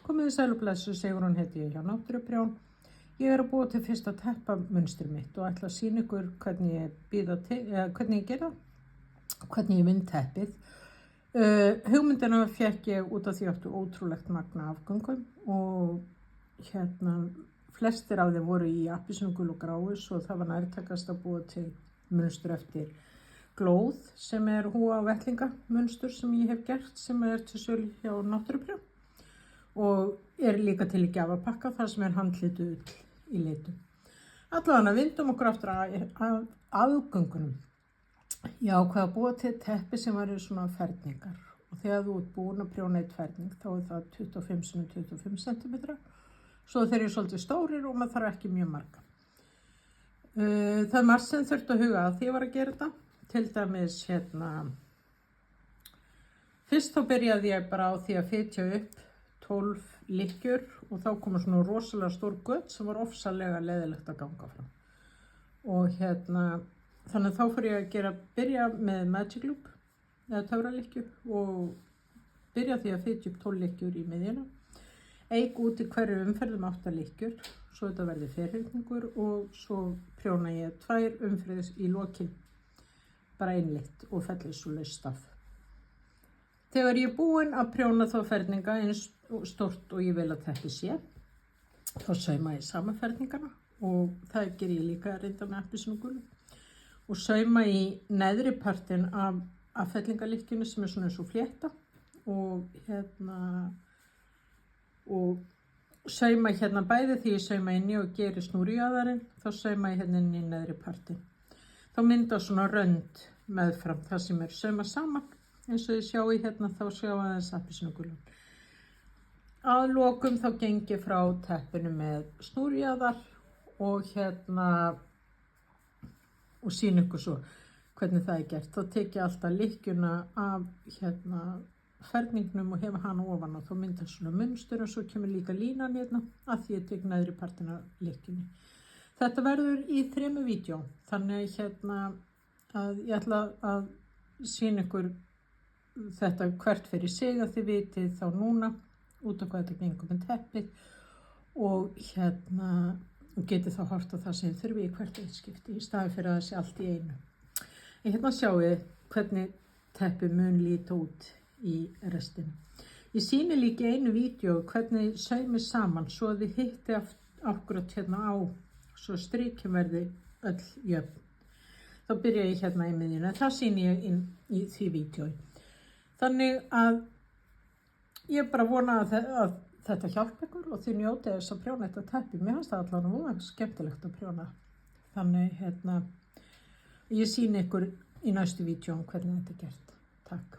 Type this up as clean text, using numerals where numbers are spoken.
Komið þið sæl og blessuð, Sigrún heiti ég hjá Náttúruprjón. Ég er að búa til fyrsta teppamunstur mitt og ætla að sýna ykkur hvernig ég gera það, hvernig ég vinn teppið. Hugmyndina fékk ég út af því áttu ótrúlegt magna afgöngum og flestir af þeim voru í appelsínugul og gráu svo það var nærtækast að búa til munstur eftir glóð sem er húa og vettlinga munstur sem ég hef gert sem er til sölu hjá Náttúruprjón. Og er líka til í gjafapakka þar sem er handlituð ull í litum. Allavega vindum okkur aftur að afgöngunum. Ég ákvað að búa til teppi sem væri svona ferningar og þegar þú ert búin að prjóna eitt ferning þá er það 25 x 25 cm. Svo þeir eru svolítið stórir og maður þarf ekki mjög marga. Það er margt sem þurfti að huga að því ég var að gera þetta. Til dæmis fyrst þá byrjaði ég bara á því að fitja upp 12 lykkjur og þá koma svona rosalega stór gött sem var ofsalega leiðilegt að ganga frá. Og þannig að þá fór ég að byrja með Magic Loop eða töfralykkju og byrja því að fitja upp 12 lykkjur í miðjuna. Eik út í hverju umferðum 8 lykkjur, svo þetta verði ferhyrningur og svo prjóna ég 2 umferðis í lokin, bara einlitt og fellir svo laust af. Þegar ég er búin að prjóna þá ferninga eins stórt og ég vil að teppið sé, þá sauma ég saman ferningana og það ger ég líka reynda með appelsínugulu og sauma í neðri partinn af fellingalykkjunni sem er svona eins og flétta og sauma bæði því ég sauma inni og geri snúrjaðarinn, þá sauma ég inn í neðri partinn. Þá mynda svona rönd meðfram það sem er sauma saman. Eins og þið sjáu þá sjáu aðeins appelsínugulun. Að lokum þá geng ég frá teppinu með snúrjaðar og og sýna ykkur svo hvernig það er gert. Þá tek ég alltaf lykkjuna af ferningnum og hef hana ofan og þá myndar svona munstur og svo kemur líka línan að því ég tek neðri partinn af lykkjunni. Þetta verður í 3 vídeó, þannig að ég ætla að sýna ykkur þetta hvert fyrir sig að þið vitið þá núna út af hvað þetta gengur með teppið og getið þá hort á það sem þið þurfi í hvert eitt skipti í staði fyrir að það sé allt í einu. Ég sjáu hvernig teppið mun líta út í restinu. Ég sýni líka í einu vídeo hvernig saumið saman svo þið hitti akkurat á svo strikin verði öll jöfn. Þá byrja ég í miðjunni, það sýni ég í því vídeói. Þannig að ég bara vona að þetta hjálpa ykkur og þið njótið þess að prjóna þetta teppi. Mér finnst það allavega skemmtilegt að prjóna. Þannig ég sýni ykkur í næstu vídeóum hvernig þetta er gert. Takk.